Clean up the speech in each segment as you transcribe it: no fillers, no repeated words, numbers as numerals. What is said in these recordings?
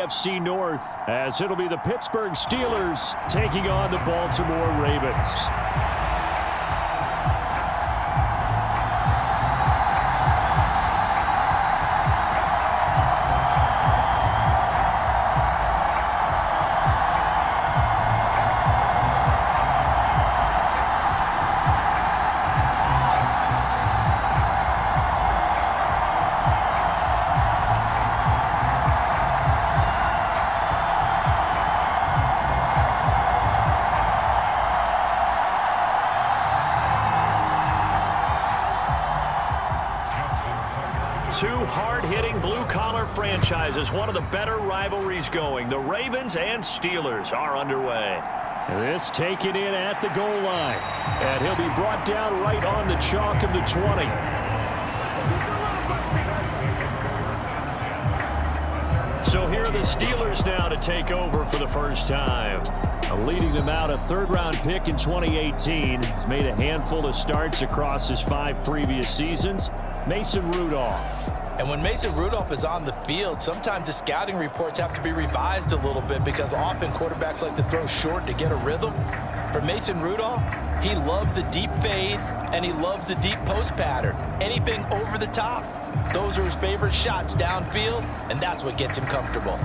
AFC North, as it'll be the Pittsburgh Steelers taking on the Baltimore Ravens. Two hard-hitting blue-collar franchises, one of the better rivalries going. The Ravens and Steelers are underway. This taken in at the goal line. And he'll be brought down right on the chalk of the 20. So here are the Steelers now to take over for the first time. Leading them out, a third-round pick in 2018. He's made a handful of starts across his 5 previous seasons. Mason Rudolph. And when Mason Rudolph is on the field, sometimes the scouting reports have to be revised a little bit because often quarterbacks like to throw short to get a rhythm. For Mason Rudolph, he loves the deep fade and he loves the deep post pattern. Anything over the top, those are his favorite shots downfield, and that's what gets him comfortable.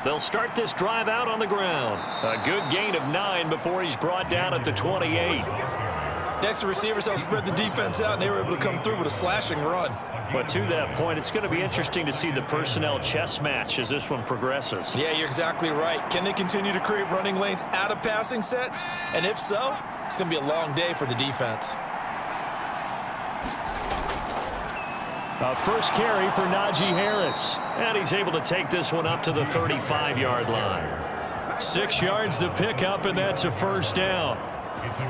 They'll start this drive out on the ground. A good gain of 9 before he's brought down at the 28. Next, the receivers help spread the defense out, and they were able to come through with a slashing run. But to that point, it's going to be interesting to see the personnel chess match as this one progresses. Yeah, you're exactly right. Can they continue to create running lanes out of passing sets? And if so, it's going to be a long day for the defense. A first carry for Najee Harris. And he's able to take this one up to the 35-yard line. 6 yards the pickup, and that's a first down.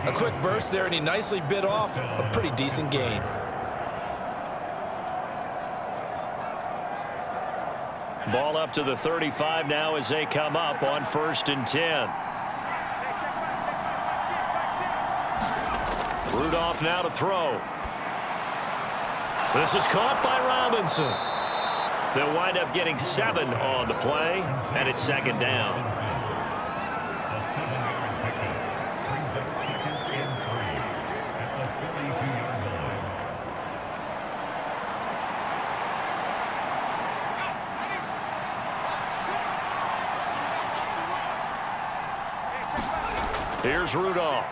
A quick burst there, and he nicely bit off a pretty decent gain. Ball up to the 35 now as they come up on 1st and 10. Rudolph now to throw. This is caught by Robinson. They'll wind up getting 7 on the play, and it's 2nd down. Here's Rudolph.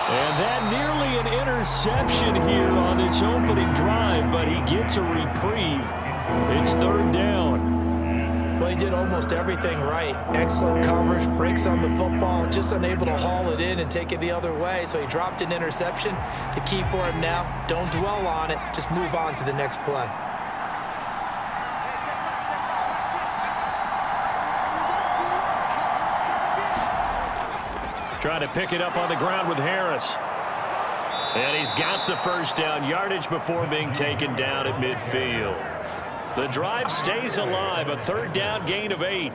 And that nearly an interception here on this opening drive, but he gets a reprieve. It's 3rd down. Well, he did almost everything right. Excellent coverage, breaks on the football, just unable to haul it in and take it the other way. So he dropped an interception. The key for him now, don't dwell on it. Just move on to the next play. Trying to pick it up on the ground with Harris. And he's got the first down, yardage before being taken down at midfield. The drive stays alive, a 3rd down gain of 8.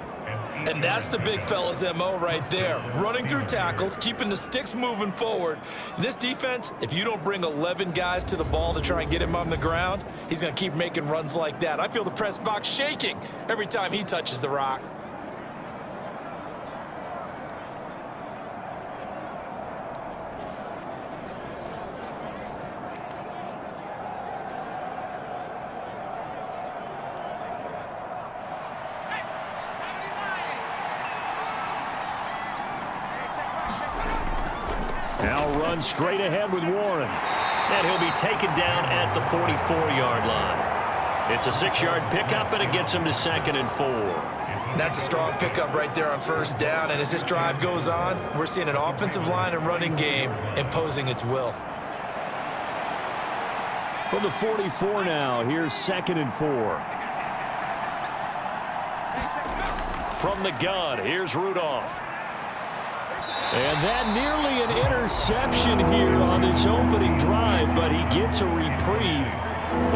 And that's the big fella's MO right there. Running through tackles, keeping the sticks moving forward. This defense, if you don't bring 11 guys to the ball to try and get him on the ground, he's going to keep making runs like that. I feel the press box shaking every time he touches the rock. Now runs straight ahead with Warren. And he'll be taken down at the 44-yard line. It's a 6-yard pickup, and it gets him to 2nd and 4. That's a strong pickup right there on 1st down. And as this drive goes on, we're seeing an offensive line and running game imposing its will. From the 44 now, here's 2nd and 4. From the gun, here's Rudolph. And that nearly an interception here on this opening drive, but he gets a reprieve.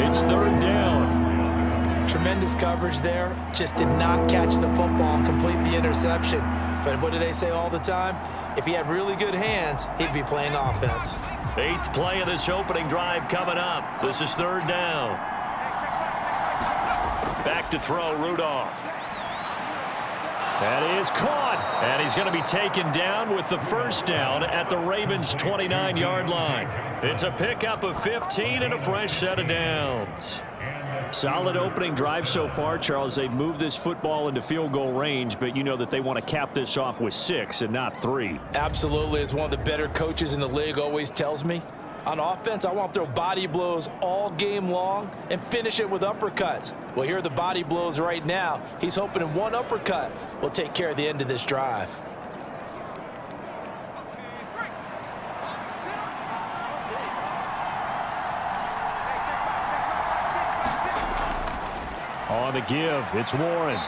It's 3rd down. Tremendous coverage there. Just did not catch the football and complete the interception. But what do they say all the time? If he had really good hands, he'd be playing offense. 8th play of this opening drive coming up. This is 3rd down. Back to throw, Rudolph. That is caught. And he's going to be taken down with the first down at the Ravens' 29-yard line. It's a pickup of 15 and a fresh set of downs. Solid opening drive so far, Charles. They've moved this football into field goal range, but you know that they want to cap this off with 6 and not 3. Absolutely. As one of the better coaches in the league always tells me, on offense, I want to throw body blows all game long and finish it with uppercuts. Well, here are the body blows right now. He's hoping in one uppercut will take care of the end of this drive. On the give, it's Warren.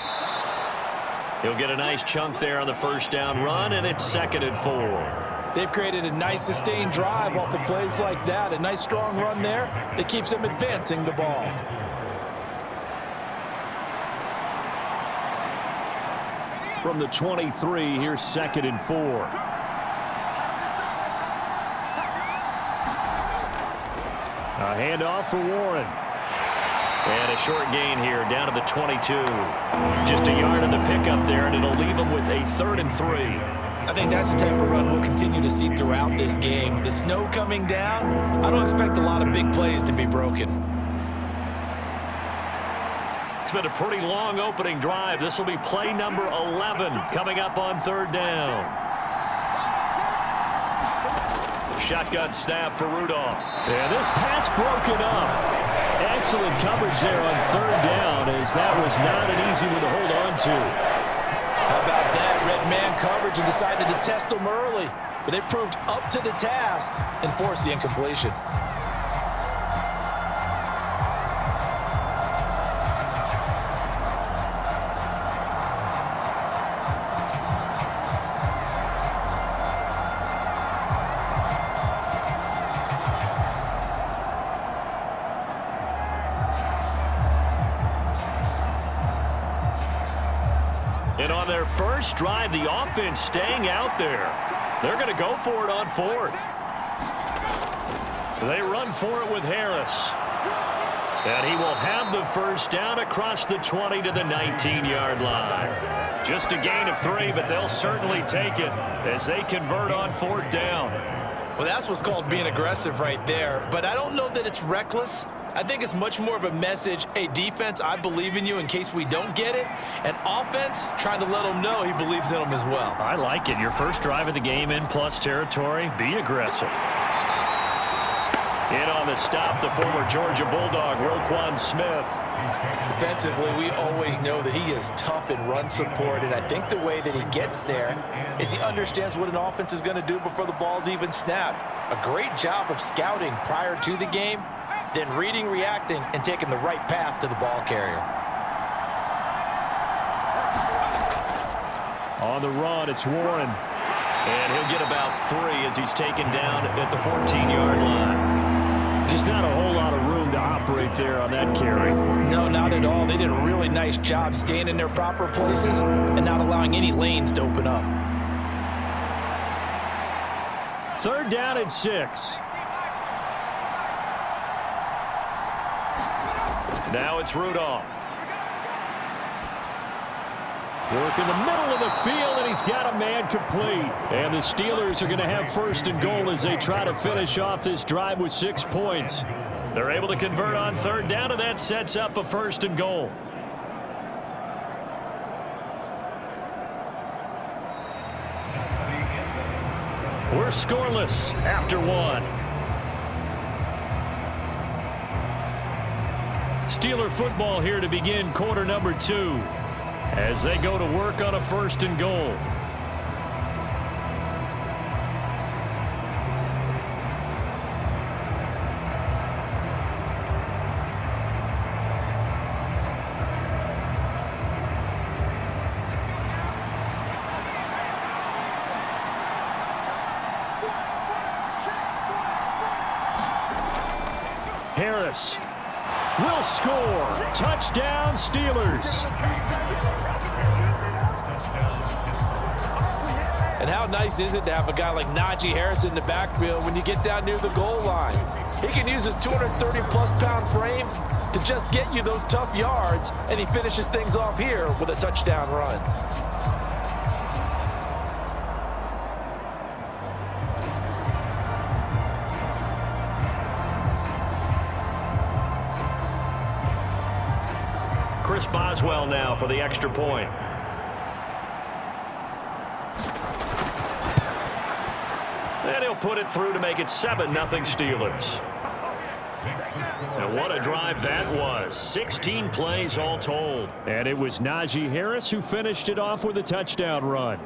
He'll get a nice chunk there on the first down run, and it's 2nd and 4. They've created a nice sustained drive off of plays like that. A nice strong run there that keeps them advancing the ball. From the 23, here's 2nd and 4. A handoff for Warren. And a short gain here down to the 22. Just a yard on the pickup there, and it'll leave him with a 3rd and 3. I think that's the type of run we'll continue to see throughout this game. The snow coming down, I don't expect a lot of big plays to be broken. It's been a pretty long opening drive. This will be play number 11 coming up on 3rd down. Shotgun snap for Rudolph. And this pass broken up. Excellent coverage there on 3rd down, as that was not an easy one to hold on to. How about that? Red man coverage and decided to test them early. But they proved up to the task and forced the incompletion. And on their first drive, the offense staying out there. They're going to go for it on 4th. They run for it with Harris. And he will have the first down across the 20 to the 19-yard line. Just a gain of 3, but they'll certainly take it as they convert on 4th down. Well, that's what's called being aggressive right there. But I don't know that it's reckless. I think it's much more of a message, hey, defense, I believe in you in case we don't get it. And offense, trying to let them know he believes in them as well. I like it. Your first drive of the game in plus territory, be aggressive. In on the stop, the former Georgia Bulldog, Roquan Smith. Defensively, we always know that he is tough in run support, and I think the way that he gets there is he understands what an offense is going to do before the ball's even snapped. A great job of scouting prior to the game, then reading, reacting, and taking the right path to the ball carrier. On the run, it's Warren. And he'll get about 3 as he's taken down at the 14-yard line. Just not a whole lot of room to operate there on that carry. No, not at all. They did a really nice job staying in their proper places and not allowing any lanes to open up. 3rd down and 6. Now it's Rudolph. Work in the middle of the field, and he's got a man complete. And the Steelers are going to have 1st and goal as they try to finish off this drive with 6 points. They're able to convert on 3rd down, and that sets up a 1st and goal. We're scoreless after 1. Steeler football here to begin quarter number 2 as they go to work on a 1st and goal. Harris. will score. Touchdown, Steelers. And how nice is it to have a guy like Najee Harris in the backfield when you get down near the goal line? He can use his 230-plus pound frame to just get you those tough yards, and he finishes things off here with a touchdown run. Chris Boswell now for the extra point. And he'll put it through to make it 7-0 Steelers. And what a drive that was. 16 plays all told. And it was Najee Harris who finished it off with a touchdown run.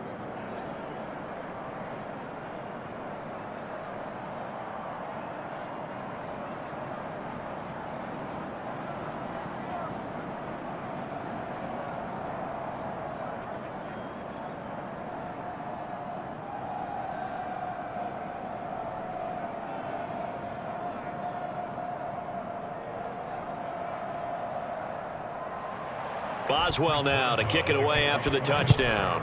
Boswell now to kick it away after the touchdown.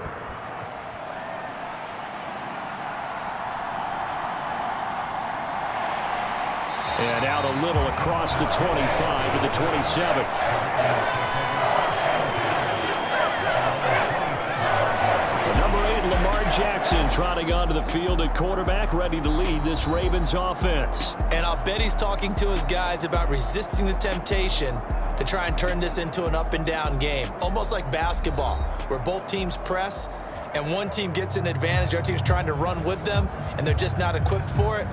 And out a little across the 25 to the 27. Number 8, Lamar Jackson trotting onto the field at quarterback, ready to lead this Ravens offense. And I'll bet he's talking to his guys about resisting the temptation to try and turn this into an up-and-down game, almost like basketball, where both teams press and one team gets an advantage, the other team's trying to run with them, and they're just not equipped for it.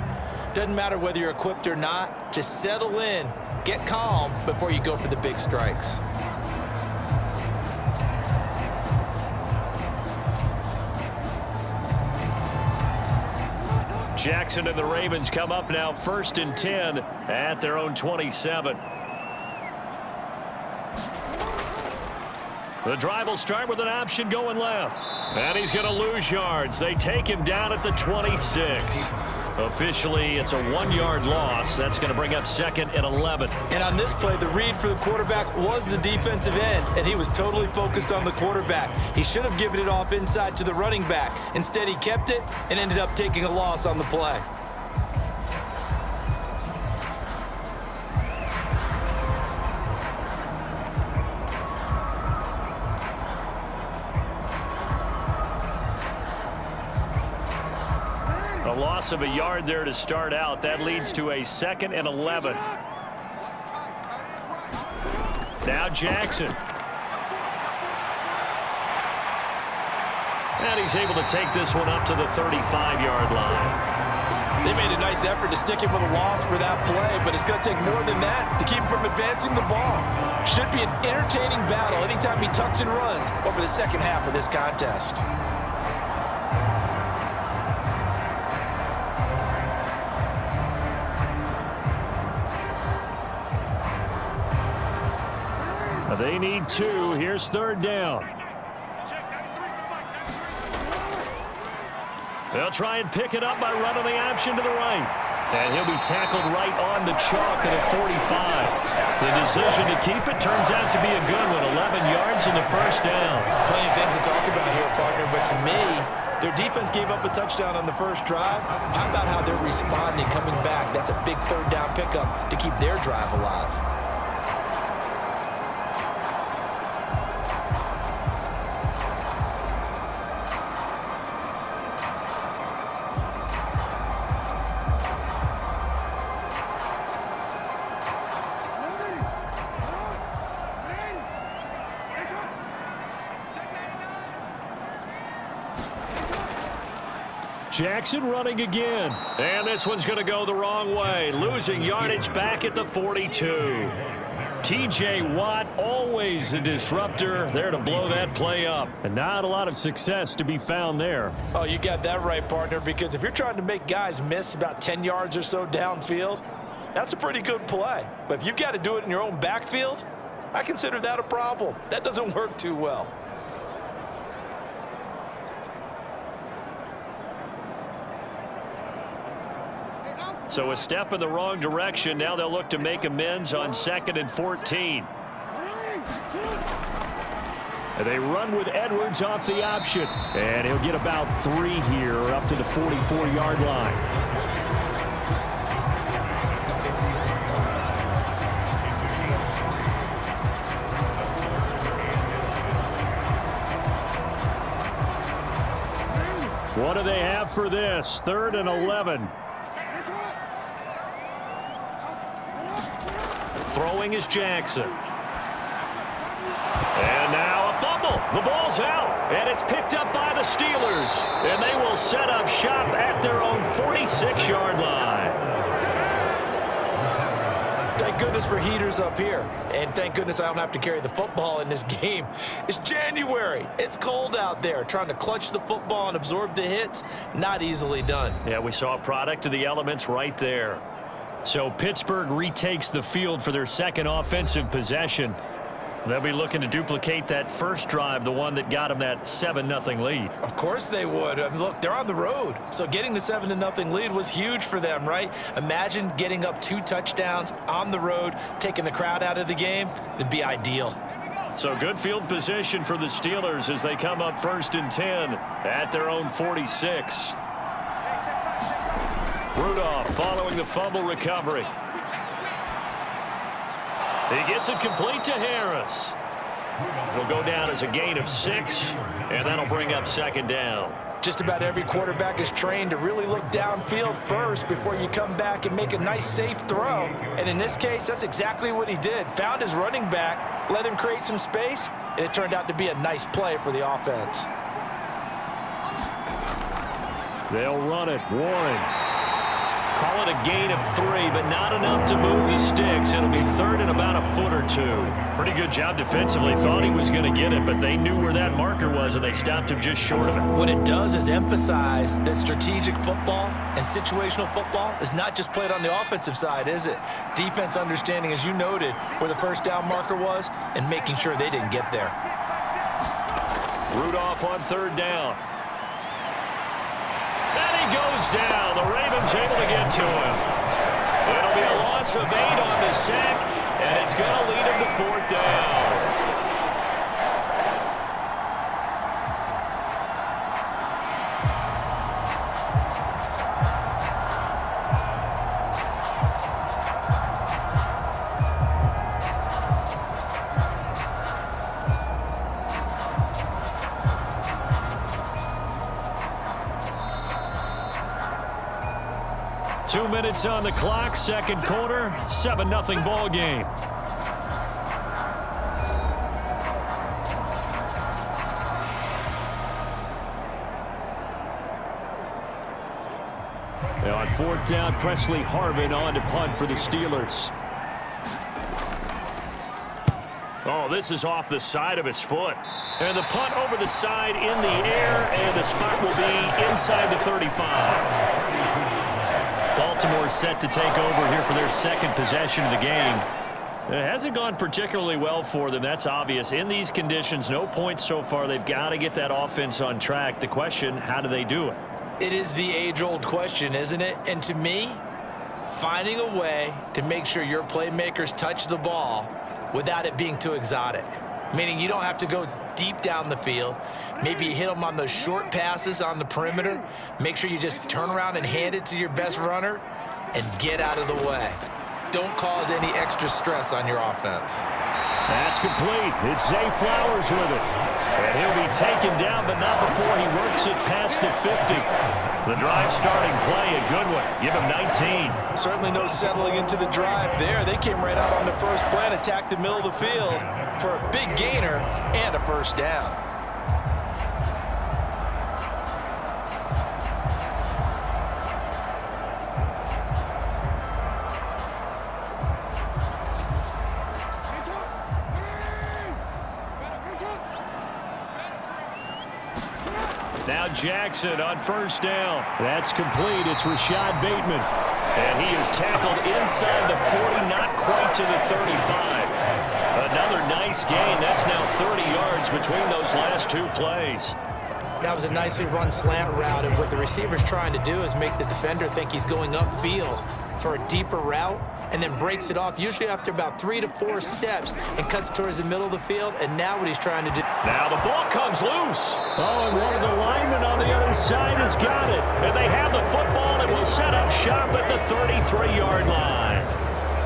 Doesn't matter whether you're equipped or not. Just settle in, get calm before you go for the big strikes. Jackson and the Ravens come up now 1st and 10 at their own 27. The drive will start with an option going left. And he's going to lose yards. They take him down at the 26. Officially, it's a 1-yard loss. That's going to bring up 2nd and 11. And on this play, the read for the quarterback was the defensive end, and he was totally focused on the quarterback. He should have given it off inside to the running back. Instead, he kept it and ended up taking a loss on the play. A loss of a yard there to start out. That leads to a 2nd and 11. Now Jackson. And he's able to take this one up to the 35-yard line. They made a nice effort to stick him with a loss for that play, but it's going to take more than that to keep him from advancing the ball. Should be an entertaining battle anytime he tucks and runs over the second half of this contest. They need 2. Here's 3rd down. They'll try and pick it up by running the option to the right. And he'll be tackled right on the chalk at a 45. The decision to keep it turns out to be a good one. 11 yards in the first down. Plenty of things to talk about here, partner, but to me, their defense gave up a touchdown on the first drive. How about how they're responding, coming back? That's a big 3rd down pickup to keep their drive alive. Jackson running again. And this one's going to go the wrong way. Losing yardage back at the 42. T.J. Watt, always a disruptor, there to blow that play up. And not a lot of success to be found there. Oh, you got that right, partner, because if you're trying to make guys miss about 10 yards or so downfield, that's a pretty good play. But if you've got to do it in your own backfield, I consider that a problem. That doesn't work too well. So a step in the wrong direction. Now they'll look to make amends on 2nd and 14. And they run with Edwards off the option. And he'll get about 3 here up to the 44-yard line. What do they have for this? 3rd and 11. Throwing is Jackson. And now a fumble. The ball's out. And it's picked up by the Steelers. And they will set up shop at their own 46-yard line. Thank goodness for heaters up here. And thank goodness I don't have to carry the football in this game. It's January. It's cold out there. Trying to clutch the football and absorb the hits, not easily done. Yeah, we saw a product of the elements right there. So Pittsburgh retakes the field for their second offensive possession. They'll be looking to duplicate that first drive, the one that got them that 7-0 lead. Of course they would. I mean, look, they're on the road. So getting the 7-0 lead was huge for them, right? Imagine getting up 2 touchdowns on the road, taking the crowd out of the game. It'd be ideal. So good field position for the Steelers as they come up 1st and 10 at their own 46. Rudolph following the fumble recovery. He gets it complete to Harris. It'll go down as a gain of 6, and that'll bring up 2nd down. Just about every quarterback is trained to really look downfield first before you come back and make a nice, safe throw. And in this case, that's exactly what he did. Found his running back, let him create some space, and it turned out to be a nice play for the offense. They'll run it. Warren. Call it a gain of 3, but not enough to move the sticks. It'll be 3rd and about a foot or 2. Pretty good job defensively. Thought he was going to get it, but they knew where that marker was, and they stopped him just short of it. What it does is emphasize that strategic football and situational football is not just played on the offensive side, is it? Defense understanding, as you noted, where the first down marker was and making sure they didn't get there. Rudolph on 3rd down. Goes down. The Ravens able to get to him. It'll be a loss of 8 on the sack, and it's going to lead him to 4th down. 2 minutes on the clock, 2nd quarter, 7-0 ball game. Now on 4th down, Presley Harvin on to punt for the Steelers. Oh, this is off the side of his foot. And the punt over the side in the air, and the spot will be inside the 35. Baltimore set to take over here for their 2nd possession of the game. It hasn't gone particularly well for them. That's obvious. In these conditions, no points so far. They've got to get that offense on track. The question, how do they do it? It is the age-old question, isn't it? And to me, finding a way to make sure your playmakers touch the ball without it being too exotic. Meaning you don't have to go deep down the field. Maybe you hit them on those short passes on the perimeter. Make sure you just turn around and hand it to your best runner and get out of the way. Don't cause any extra stress on your offense. That's complete. It's Zay Flowers with it. And he'll be taken down, but not before he works it past the 50. The drive starting play, a good one. Give him 19. Certainly no settling into the drive there. They came right out on the first play and attacked the middle of the field for a big gainer and a 1st down. Now Jackson on 1st down. That's complete. It's Rashad Bateman. And he is tackled inside the 40, not quite to the 35. Another nice gain. That's now 30 yards between those last 2 plays. That was a nicely run slant route, and what the receiver's trying to do is make the defender think he's going upfield. for a deeper route and then breaks it off, usually after about 3 to 4 steps, and cuts towards the middle of the field. And now what he's trying to do. Now the ball comes loose. Oh, and one of the linemen on the other side has got it. And they have the football and will set up shop at the 33-yard line.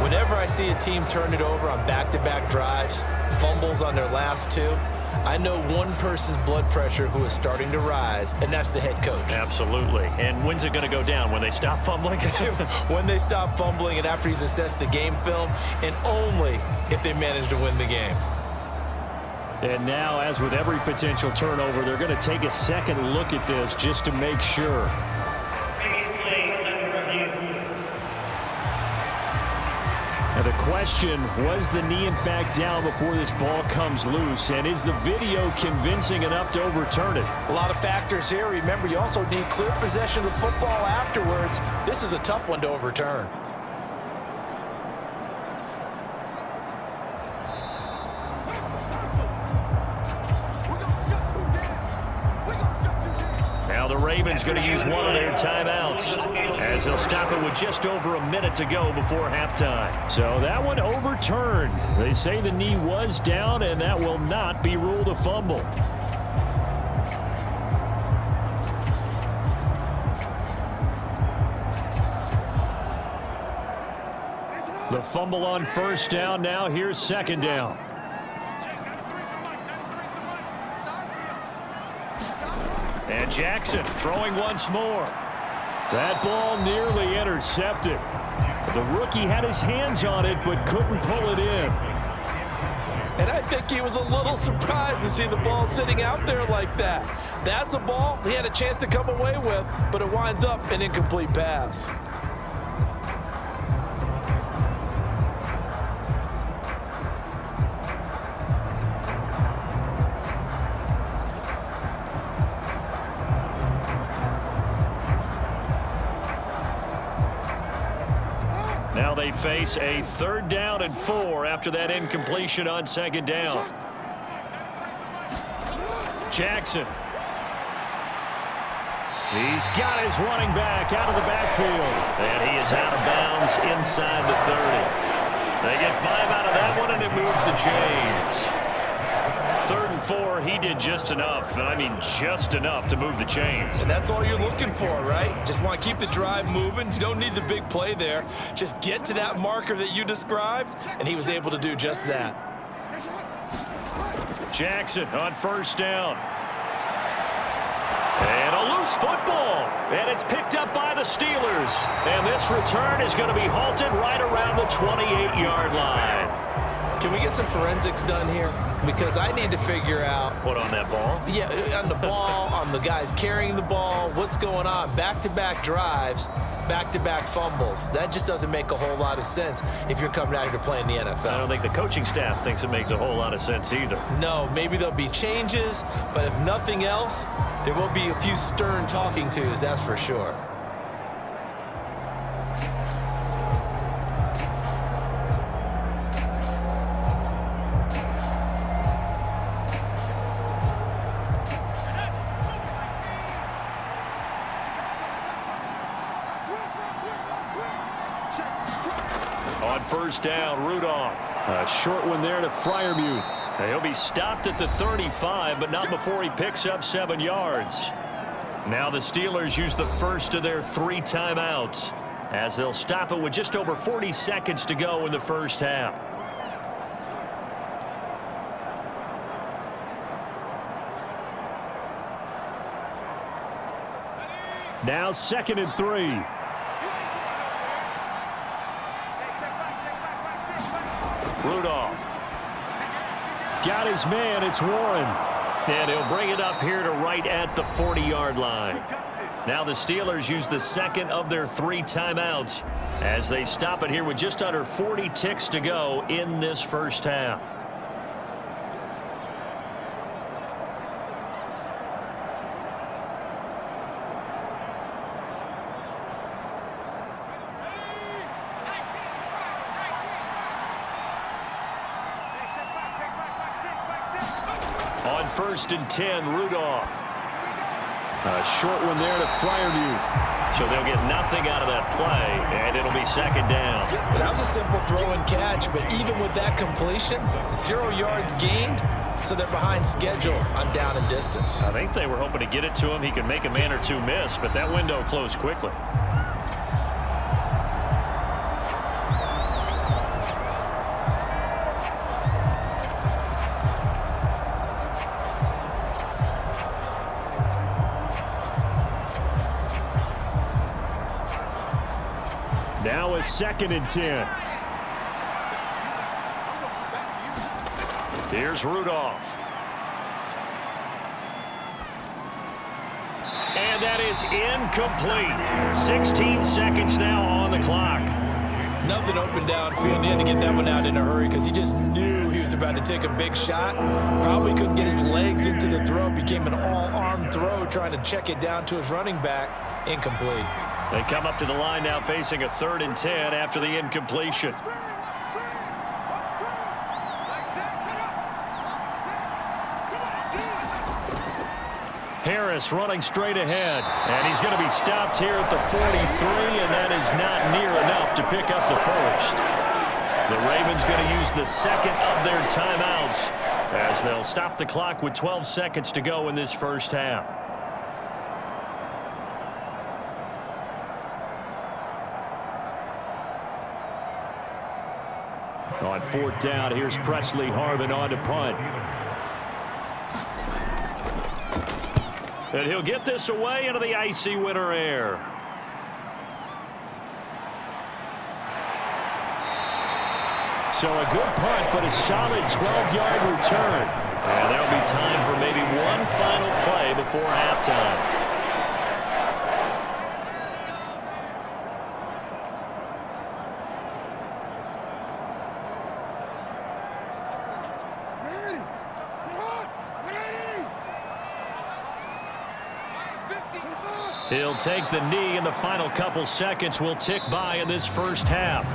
Whenever I see a team turn it over on back-to-back drives, fumbles on their last 2, I know one person's blood pressure who is starting to rise, and that's the head coach. Absolutely. And when's it going to go down? When they stop fumbling? When they stop fumbling and after he's assessed the game film, and only if they manage to win the game. And now, as with every potential turnover, they're going to take a second look at this just to make sure. And the question, was the knee in fact down before this ball comes loose? And is the video convincing enough to overturn it? A lot of factors here. Remember, you also need clear possession of the football afterwards. This is a tough one to overturn. Now the Ravens going to use one of their timeouts as they'll stop it with just over a minute to go before halftime. So that one overturned. They say the knee was down, and that will not be ruled a fumble. The fumble on first down. Now here's second down. And Jackson throwing once more. That ball nearly intercepted. The rookie had his hands on it but couldn't pull it in. And I think he was a little surprised to see the ball sitting out there like that. That's a ball he had a chance to come away with, but it winds up an incomplete pass. Now they face a 3rd down and 4 after that incompletion on second down. Jackson. He's got his running back out of the backfield. And he is out of bounds inside the 30. They get 5 out of that one, and it moves the chains. 3rd and 4, he did just enough, and I mean just enough to move the chains. And that's all you're looking for, right? Just want to keep the drive moving. You don't need the big play there. Just get to that marker that you described, and he was able to do just that. Jackson on first down. And a loose football. And it's picked up by the Steelers. And this return is going to be halted right around the 28-yard line. Can we get some forensics done here? Because I need to figure out. What, on that ball? Yeah, on the ball, on the guys carrying the ball, what's going on? Back-to-back drives, back-to-back fumbles. That just doesn't make a whole lot of sense if you're coming out here playing the NFL. I don't think the coaching staff thinks it makes a whole lot of sense either. No, maybe there'll be changes, but if nothing else, there will be a few stern talking tos, that's for sure. On first down, Rudolph. A short one there to Freiermuth. He'll be stopped at the 35, but not before he picks up 7 yards. Now the Steelers use the first of their 3 timeouts as they'll stop it with just over 40 seconds to go in the first half. Now 2nd and 3. Rudolph. Got his man. It's Warren. And he'll bring it up here to right at the 40-yard line. Now the Steelers use the second of their 3 timeouts as they stop it here with just under 40 ticks to go in this first half. On 1st and 10, Rudolph. A short one there to Fryermuth. So they'll get nothing out of that play, and it'll be second down. That was a simple throw and catch, but even with that completion, 0 yards gained, so they're behind schedule on down and distance. I think they were hoping to get it to him. He could make a man or two miss, but that window closed quickly. Now a 2nd and 10. Here's Rudolph. And that is incomplete. 16 seconds now on the clock. Nothing open downfield. He had to get that one out in a hurry because he just knew he was about to take a big shot. Probably couldn't get his legs into the throw. Became an all-arm throw trying to check it down to his running back. Incomplete. They come up to the line now facing a 3rd and 10 after the incompletion. Harris running straight ahead, and he's going to be stopped here at the 43, and that is not near enough to pick up the first. The Ravens going to use the 2nd of their timeouts as they'll stop the clock with 12 seconds to go in this first half. On 4th down, here's Presley Harvin on to punt. And he'll get this away into the icy winter air. So a good punt, but a solid 12-yard return. And there'll be time for maybe one final play before halftime. He'll take the knee, and the final couple seconds will tick by in this first half.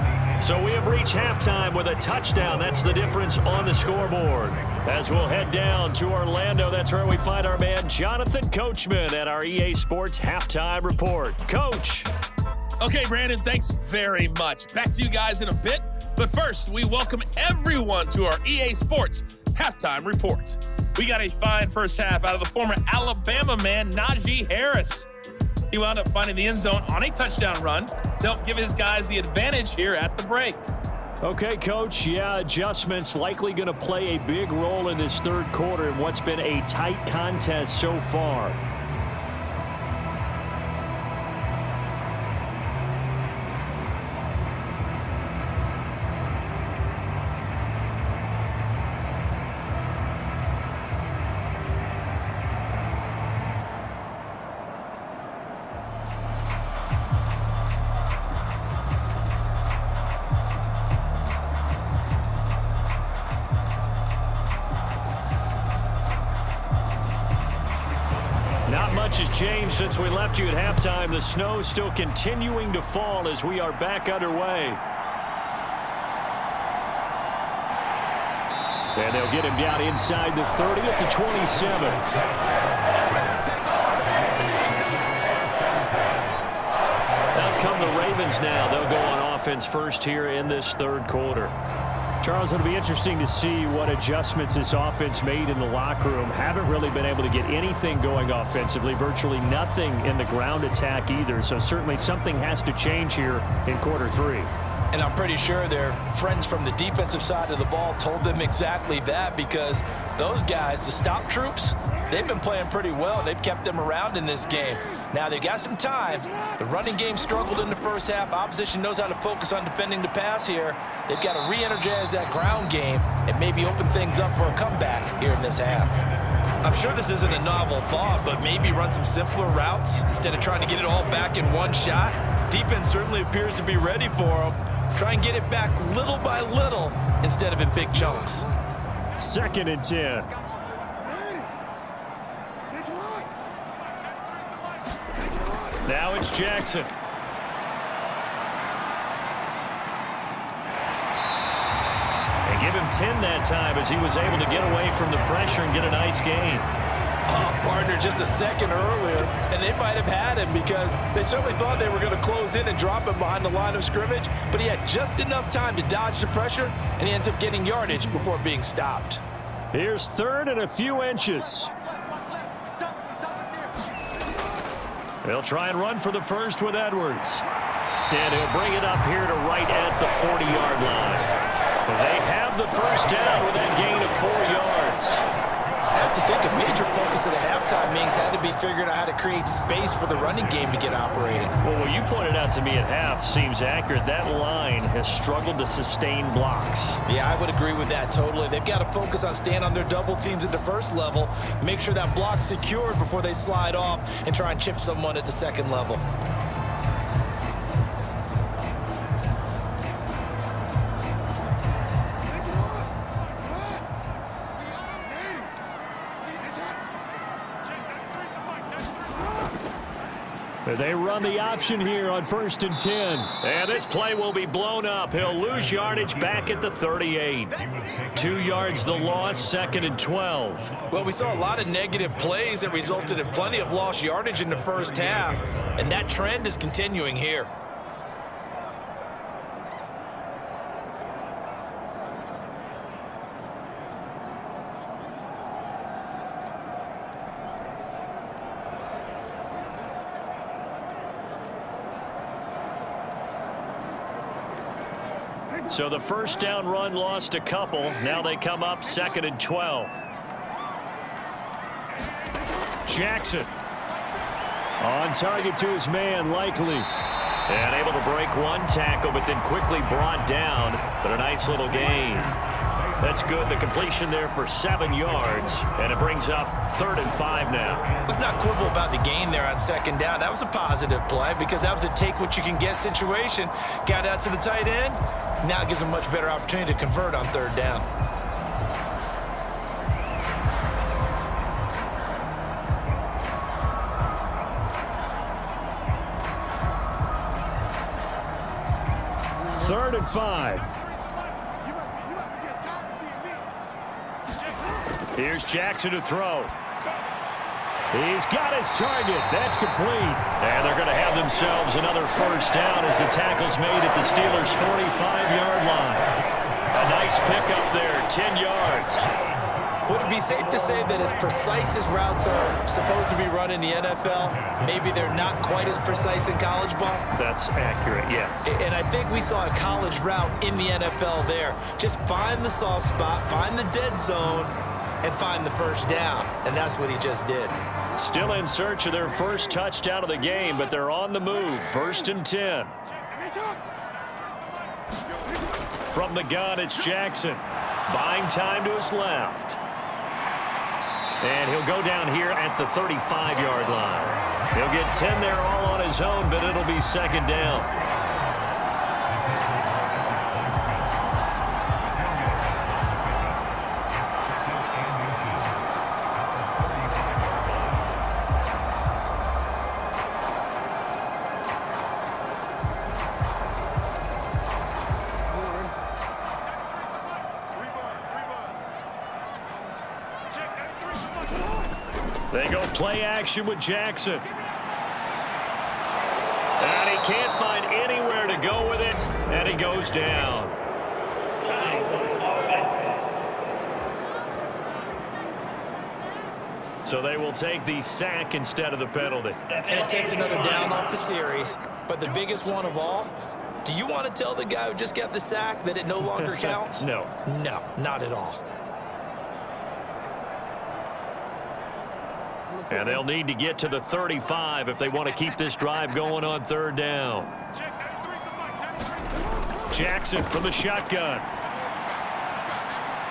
So we have reached halftime with a touchdown. That's the difference on the scoreboard. As we'll head down to Orlando, that's where we find our man Jonathan Coachman at our EA Sports Halftime Report. Coach. Okay, Brandon, thanks very much. Back to you guys in a bit. But first, we welcome everyone to our EA Sports Halftime Report. We got a fine first half out of the former Alabama man, Najee Harris. He wound up finding the end zone on a touchdown run to help give his guys the advantage here at the break. Okay, Coach, yeah, adjustments likely going to play a big role in this 3rd quarter in what's been a tight contest so far. Not much has changed since we left you at halftime. The snow still continuing to fall as we are back underway. And they'll get him down inside the 30 at the 27. Out come the Ravens now. They'll go on offense first here in this 3rd quarter. Charles, it'll be interesting to see what adjustments this offense made in the locker room. Haven't really been able to get anything going offensively, virtually nothing in the ground attack either. So certainly something has to change here in quarter 3. And I'm pretty sure their friends from the defensive side of the ball told them exactly that, because those guys, the stop troops, they've been playing pretty well. They've kept them around in this game. Now, they got some time. The running game struggled in the first half. Opposition knows how to focus on defending the pass here. They've got to re-energize that ground game and maybe open things up for a comeback here in this half. I'm sure this isn't a novel thought, but maybe run some simpler routes instead of trying to get it all back in one shot. Defense certainly appears to be ready for them. Try and get it back little by little instead of in big chunks. 2nd and 10. Now it's Jackson. They give him 10 that time as he was able to get away from the pressure and get a nice gain. Partner just a second earlier, and they might have had him because they certainly thought they were going to close in and drop him behind the line of scrimmage, but he had just enough time to dodge the pressure, and he ends up getting yardage before being stopped. Here's third and a few inches. They'll try and run for the first with Edwards. And he'll bring it up here to right at the 40-yard line. They have the first down with that gain of 4 yards. I have to think a major focus at the halftime means had to be figuring out how to create space for the running game to get operating. Well, what you pointed out to me at half seems accurate. That line has struggled to sustain blocks. Yeah, I would agree with that totally. They've got to focus on staying on their double teams at the first level, make sure that block's secured before they slide off and try and chip someone at the second level. They run the option here on 1st and 10. And this play will be blown up. He'll lose yardage back at the 38. 2 yards the loss, 2nd and 12. Well, we saw a lot of negative plays that resulted in plenty of lost yardage in the first half, and that trend is continuing here. So the first down run lost a couple. Now they come up 2nd and 12. Jackson on target to his man, Likely. And able to break one tackle, but then quickly brought down. But a nice little gain. That's good. The completion there for 7 yards. And it brings up 3rd and 5 now. Let's not quibble about the gain there on 2nd down. That was a positive play because that was a take-what-you-can-get situation. Got out to the tight end. Now it gives them a much better opportunity to convert on 3rd down. Third and 5. Here's Jackson to throw. He's got his target. That's complete. And they're going to have themselves another first down as the tackle's made at the Steelers' 45-yard line. A nice pickup there, 10 yards. Would it be safe to say that as precise as routes are supposed to be run in the NFL, maybe they're not quite as precise in college ball? That's accurate, yeah. And I think we saw a college route in the NFL there. Just find the soft spot, find the dead zone, and find the first down. And that's what he just did. Still in search of their first touchdown of the game, but they're on the move. 1st and 10. From the gun, it's Jackson. Buying time to his left. And he'll go down here at the 35-yard line. He'll get 10 there all on his own, but it'll be 2nd down. They go play action with Jackson. And he can't find anywhere to go with it, and he goes down. So they will take the sack instead of the penalty. And it takes another down off the series. But the biggest one of all, do you want to tell the guy who just got the sack that it no longer counts? No. No, not at all. And they'll need to get to the 35 if they want to keep this drive going on 3rd down. Jackson from the shotgun.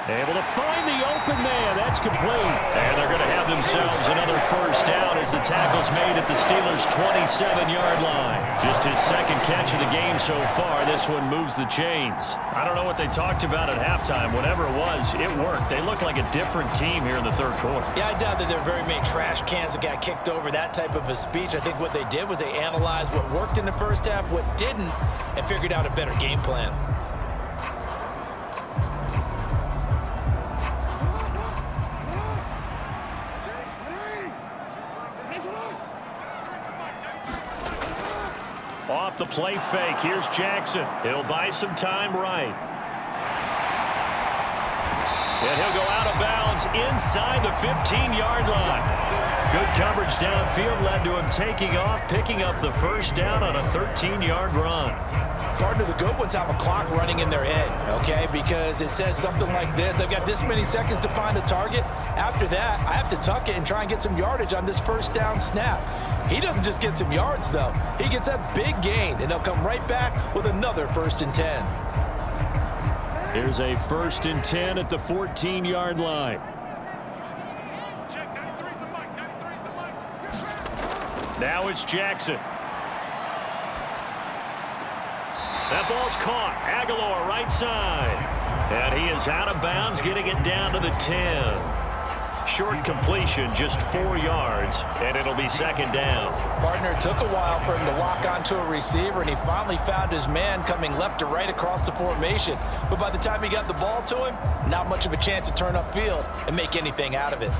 Able to find the open man. That's complete. And they're going to have themselves another first down as the tackle's made at the Steelers' 27-yard line. Just his 2nd catch of the game so far. This one moves the chains. I don't know what they talked about at halftime. Whatever it was, it worked. They look like a different team here in the 3rd quarter. Yeah, I doubt that there are very many trash cans that got kicked over, that type of a speech. I think what they did was they analyzed what worked in the first half, what didn't, and figured out a better game plan. the play fake. Here's Jackson. He'll buy some time right. And he'll go out of bounds inside the 15-yard line. Good coverage downfield led to him taking off, picking up the first down on a 13-yard run. Partner, the good ones have a clock running in their head, okay? Because it says something like this. I've got this many seconds to find a target. After that, I have to tuck it and try and get some yardage on this first down snap. He doesn't just get some yards, though. He gets a big gain, and they'll come right back with another 1st and 10. Here's a 1st and 10 at the 14-yard line. Now it's Jackson. That ball's caught. Aguilar right side. And he is out of bounds, getting it down to the 10. Short completion, just 4 yards, and it'll be 2nd down. Partner, it took a while for him to lock onto a receiver, and he finally found his man coming left to right across the formation. But by the time he got the ball to him, not much of a chance to turn upfield and make anything out of it.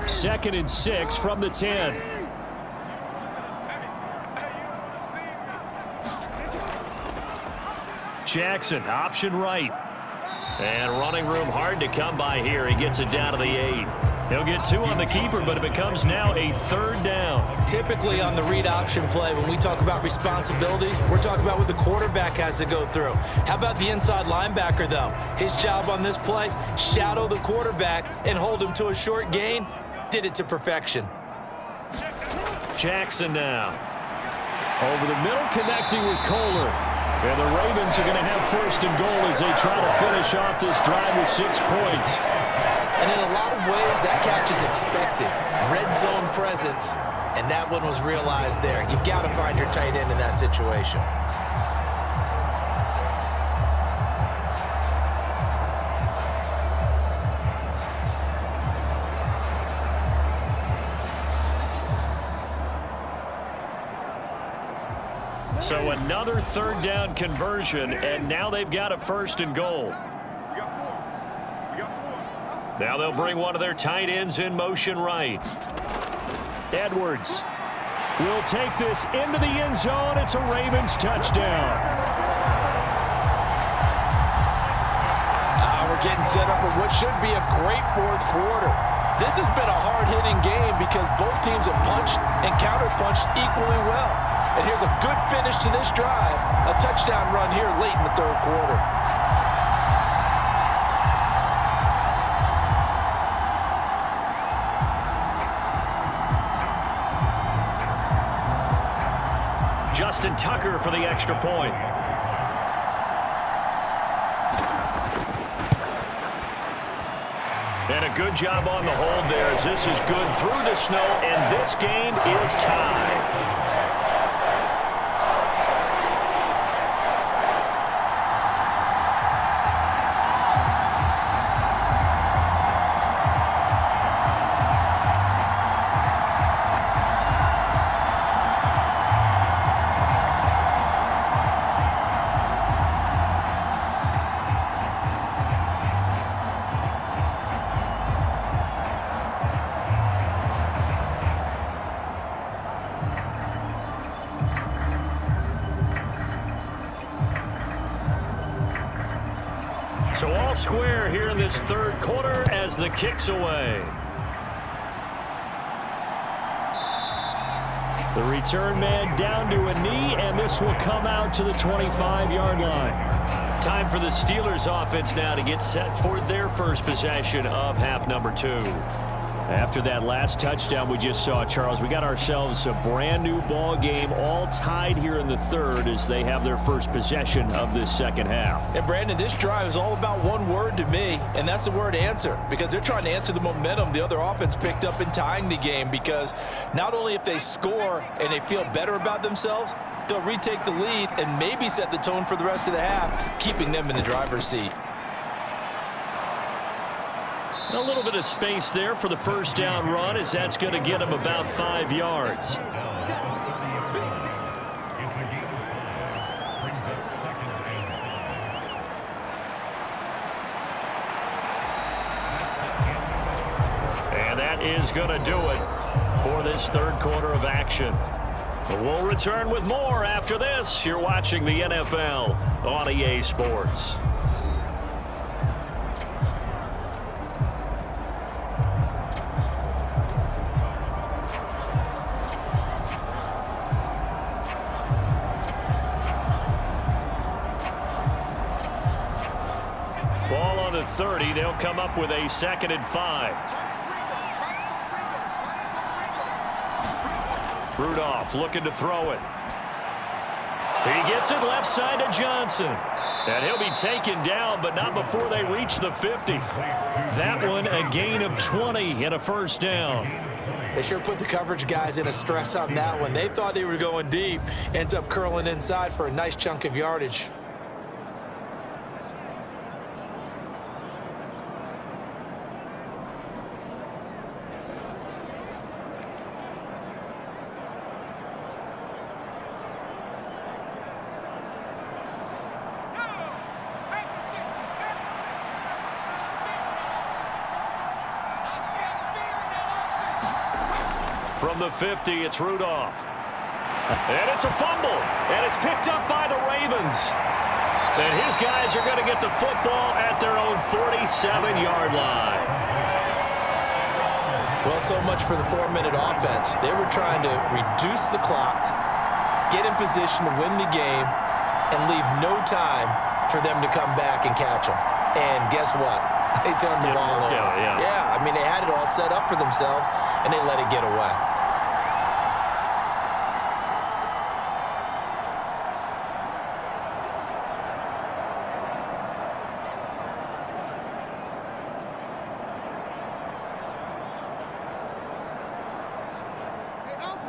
2nd and 6 from the 10. Jackson, option right. And running room hard to come by here. He gets it down to the 8. He'll get 2 on the keeper, but it becomes now a 3rd down. Typically on the read option play, when we talk about responsibilities, we're talking about what the quarterback has to go through. How about the inside linebacker, though? His job on this play, shadow the quarterback and hold him to a short gain. Did it to perfection. Jackson now. Over the middle, connecting with Kohler. And the Ravens are going to have 1st and goal as they try to finish off this drive with 6 points. And in a lot of ways, that catch is expected. Red zone presence, and that one was realized there. You've got to find your tight end in that situation. So another 3rd down conversion, and now they've got a 1st and goal. Now they'll bring one of their tight ends in motion right. Edwards will take this into the end zone. It's a Ravens touchdown. We're getting set up for what should be a great 4th quarter. This has been a hard-hitting game because both teams have punched and counter-punched equally well. And here's a good finish to this drive. A touchdown run here late in the 3rd quarter. Justin Tucker for the extra point. And a good job on the hold there as this is good through the snow, and this game is tied. So all square here in this 3rd quarter as the kick's away. The return man down to a knee, and this will come out to the 25-yard line. Time for the Steelers offense now to get set for their first possession of half number 2. After that last touchdown we just saw, Charles, we got ourselves a brand new ball game, all tied here in the 3rd as they have their first possession of this 2nd half. And Brandon, this drive is all about one word to me, and that's the word answer, because they're trying to answer the momentum the other offense picked up in tying the game, because not only if they score and they feel better about themselves, they'll retake the lead and maybe set the tone for the rest of the half, keeping them in the driver's seat. A little bit of space there for the first down run as that's going to get him about 5 yards. And that is going to do it for this 3rd quarter of action. We'll return with more after this. You're watching the NFL on EA Sports. Ball on the 30. They'll come up with a 2nd and 5. Rudolph looking to throw it. He gets it left side to Johnson. And he'll be taken down, but not before they reach the 50. That one a gain of 20 and a 1st down. They sure put the coverage guys in a stress on that one. They thought they were going deep. Ends up curling inside for a nice chunk of yardage. From the 50, it's Rudolph. And it's a fumble. And it's picked up by the Ravens. And his guys are going to get the football at their own 47-yard line. Well, so much for the 4-minute offense. They were trying to reduce the clock, get in position to win the game, and leave no time for them to come back and catch them. And guess what? They turned the ball over. Yeah, I mean, they had it all set up for themselves, and they let it get away.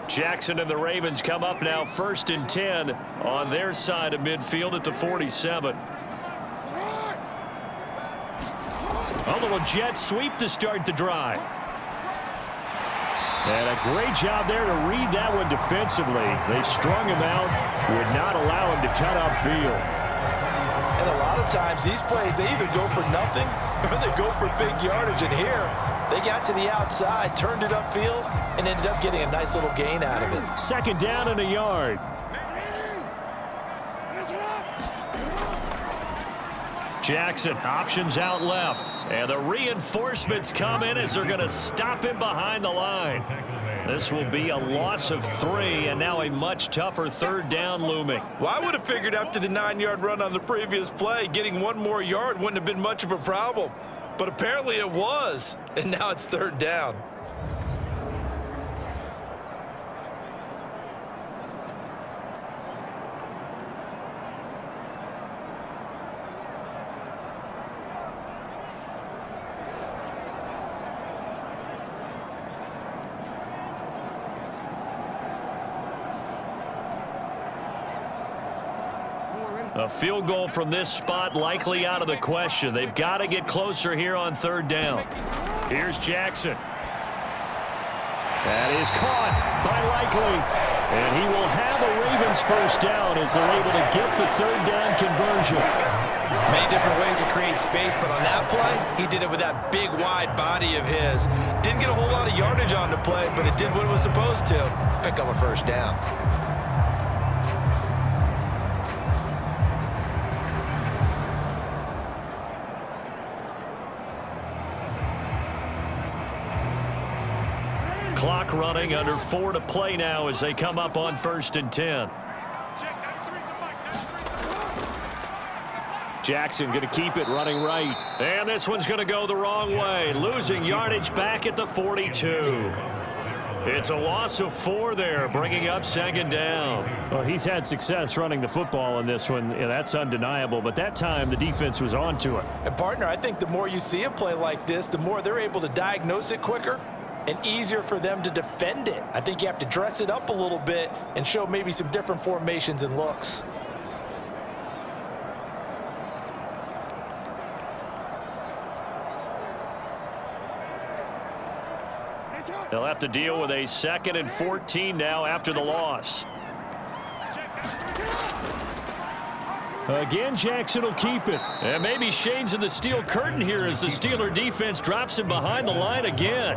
Jackson and the Ravens come up now 1st and 10 on their side of midfield at the 47. A little jet sweep to start the drive. And a great job there to read that one defensively. They strung him out, would not allow him to cut upfield. And a lot of times these plays, they either go for nothing or they go for big yardage. And here, they got to the outside, turned it upfield, and ended up getting a nice little gain out of it. 2nd down and a yard. Jackson options out left. And the reinforcements come in as they're going to stop him behind the line. This will be a loss of 3, and now a much tougher 3rd down looming. Well, I would have figured after the 9-yard run on the previous play, getting 1 more yard wouldn't have been much of a problem. But apparently it was, and now it's 3rd down. A field goal from this spot likely out of the question. They've got to get closer here on 3rd down. Here's Jackson. That is caught by Likely. And he will have a Ravens 1st down as they're able to get the 3rd down conversion. Many different ways to create space, but on that play, he did it with that big, wide body of his. Didn't get a whole lot of yardage on the play, but it did what it was supposed to. Pick up a 1st down. Clock running, under 4 to play now as they come up on 1st and 10. Jackson going to keep it running right. And this one's going to go the wrong way. Losing yardage back at the 42. It's a loss of 4 there, bringing up 2nd down. Well, he's had success running the football in this one. Yeah, that's undeniable. But that time, the defense was on to it. And, partner, I think the more you see a play like this, the more they're able to diagnose it quicker and easier for them to defend it. I think you have to dress it up a little bit and show maybe some different formations and looks. They'll have to deal with a 2nd and 14 now after the loss. Again, Jackson will keep it. And maybe Shane's in the steel curtain here as the Steeler defense drops him behind the line again.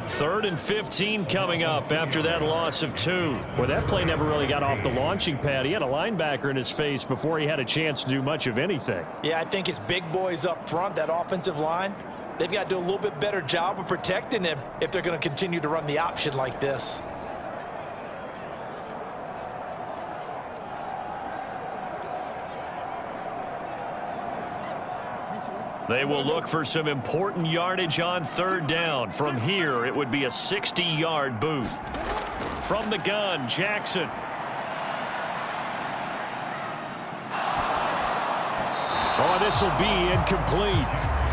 3rd and 15 coming up after that loss of 2. Well, that play never really got off the launching pad. He had a linebacker in his face before he had a chance to do much of anything. Yeah, I think it's big boys up front, that offensive line. They've got to do a little bit better job of protecting him if they're going to continue to run the option like this. They will look for some important yardage on 3rd down. From here, it would be a 60-yard boot. From the gun, Jackson. Oh, this will be incomplete.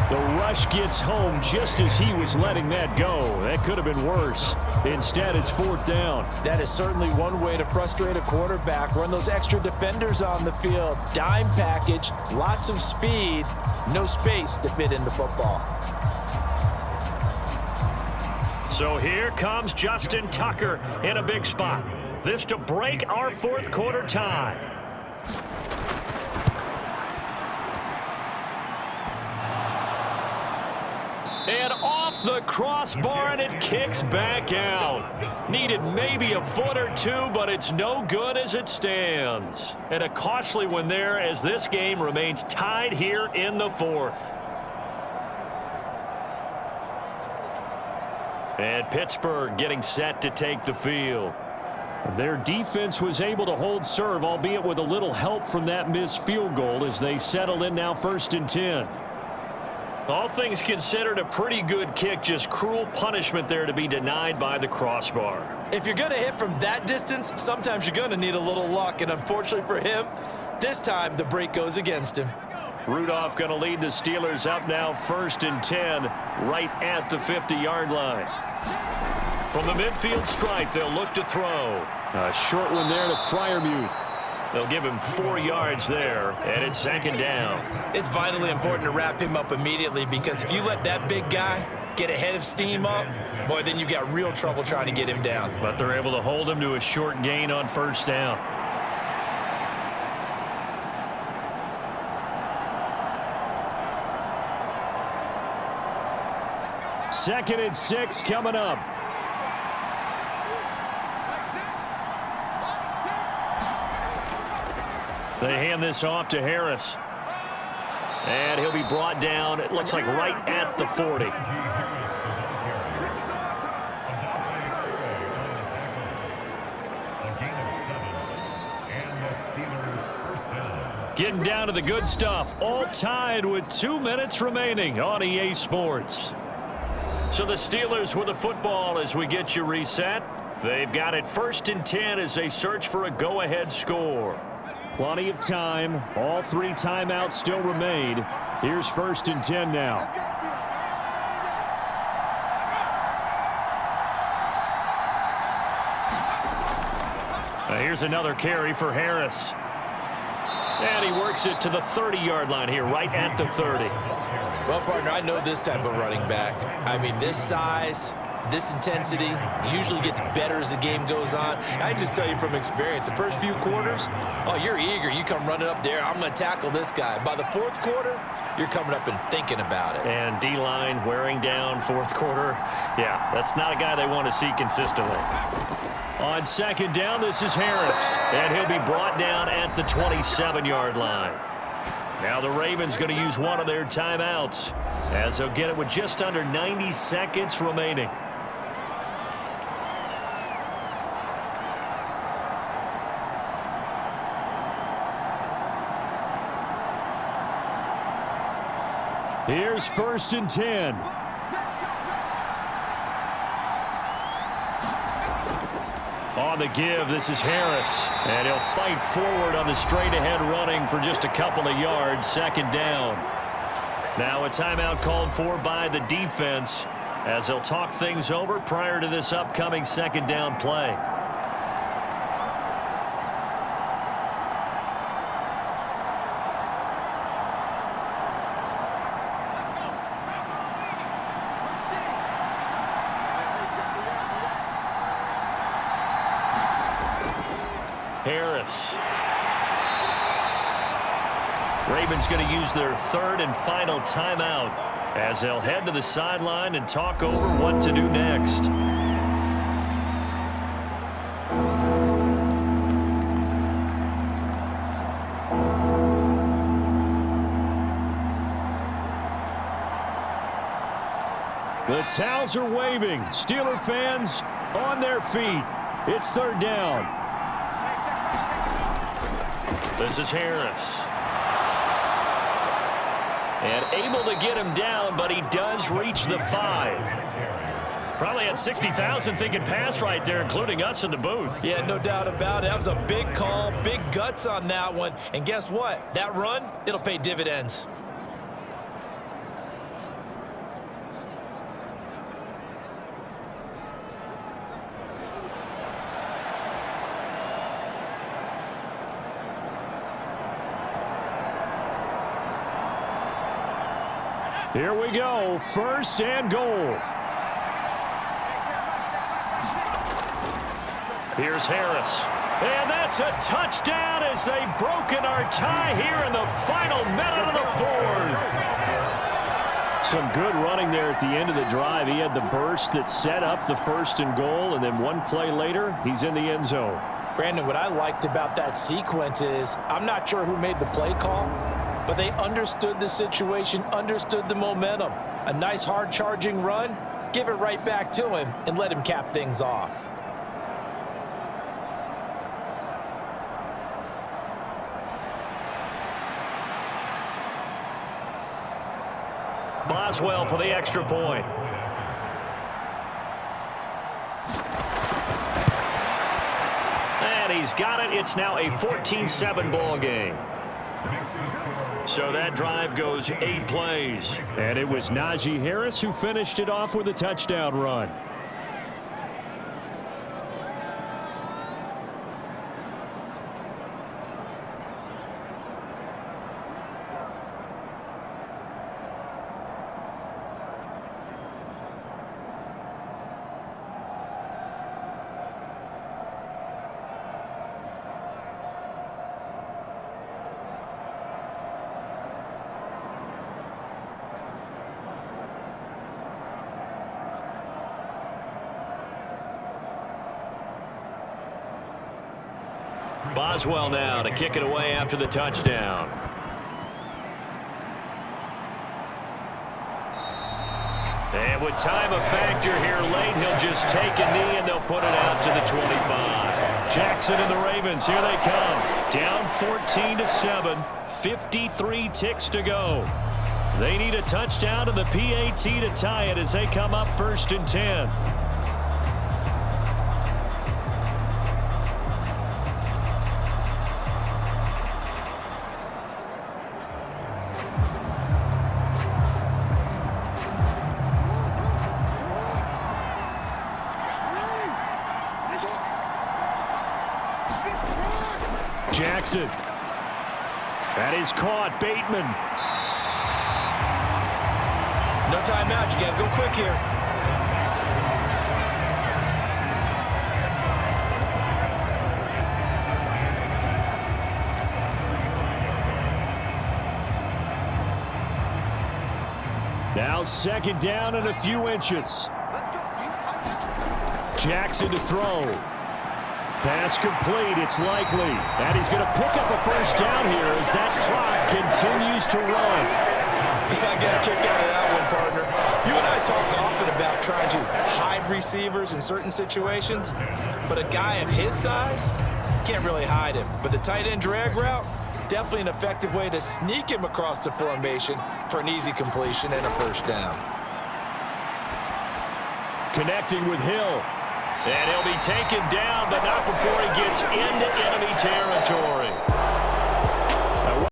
The rush gets home just as he was letting that go. That could have been worse. Instead, it's 4th down. That is certainly one way to frustrate a quarterback. Run those extra defenders on the field. Dime package, lots of speed, no space to fit in the football. So here comes Justin Tucker in a big spot. This to break our 4th quarter tie. And off the crossbar, and it kicks back out. Needed maybe a foot or two, but it's no good as it stands. And a costly one there as this game remains tied here in the 4th. And Pittsburgh getting set to take the field. Their defense was able to hold serve, albeit with a little help from that missed field goal as they settle in now 1st and 10. All things considered, a pretty good kick, just cruel punishment there to be denied by the crossbar. If you're going to hit from that distance, sometimes you're going to need a little luck, and unfortunately for him, this time the break goes against him. Rudolph going to lead the Steelers up now 1st and 10, right at the 50-yard line. From the midfield stripe, they'll look to throw. A short one there to Freiermuth. They'll give him 4 yards there, and it's 2nd down. It's vitally important to wrap him up immediately, because if you let that big guy get ahead of steam up, boy, then you've got real trouble trying to get him down. But they're able to hold him to a short gain on 1st down. Second and 6 coming up. They hand this off to Harris. And he'll be brought down, it looks like right at the 40. Getting down to the good stuff, all tied with 2 minutes remaining on EA Sports. So the Steelers with the football as we get you reset. They've got it 1st and 10 as they search for a go-ahead score. Plenty of time. All 3 timeouts still remain. Here's 1st and 10 now. Here's another carry for Harris. And he works it to the 30-yard line here, right at the 30. Well, partner, I know this type of running back. I mean, this size, this intensity usually gets better as the game goes on. I just tell you from experience, the first few quarters, oh, you're eager. You come running up there. I'm going to tackle this guy. By the 4th quarter, you're coming up and thinking about it. And D-line wearing down 4th quarter. Yeah, that's not a guy they want to see consistently. On 2nd down, this is Harris. And he'll be brought down at the 27-yard line. Now the Ravens going to use one of their timeouts as they'll get it with just under 90 seconds remaining. Here's 1st and 10. On the give, this is Harris. And he'll fight forward on the straight-ahead running for just a couple of yards. 2nd down. Now a timeout called for by the defense as they'll talk things over prior to this upcoming 2nd down play. Harris. Ravens going to use their 3rd and final timeout as they'll head to the sideline and talk over what to do next. The towels are waving. Steeler fans on their feet. It's third down. This is Harris. And able to get him down, but he does reach the 5. Probably had 60,000 thinking pass right there, including us in the booth. Yeah, no doubt about it. That was a big call, big guts on that one. And guess what? That run, it'll pay dividends. Here we go. First and goal. Here's Harris. And that's a touchdown as they've broken our tie here in the final minute of the fourth. Some good running there at the end of the drive. He had the burst that set up the first and goal, and then one play later, he's in the end zone. Brandon, what I liked about that sequence is I'm not sure who made the play call, but they understood the situation, understood the momentum. A nice hard-charging run, give it right back to him, and let him cap things off. Boswell for the extra point. And he's got it. It's now a 14-7 ball game. So that drive goes 8 plays. And it was Najee Harris who finished it off with a touchdown run. Boswell now to kick it away after the touchdown. And with time a factor here late, he'll just take a knee and they'll put it out to the 25. Jackson and the Ravens, here they come. Down 14-7, 53 ticks to go. They need a touchdown and the PAT to tie it as they come up first and 10. Jackson. That is caught. Bateman. No timeout. You got to go quick here. Now second down and a few inches. Jackson to throw. Pass complete. It's likely. And he's going to pick up a first down here as that clock continues to run. Yeah, I got a kick out of that one, partner. You and I talk often about trying to hide receivers in certain situations, but a guy of his size can't really hide him. But the tight end drag route, definitely an effective way to sneak him across the formation for an easy completion and a first down. Connecting with Hill. And he'll be taken down, but not before he gets into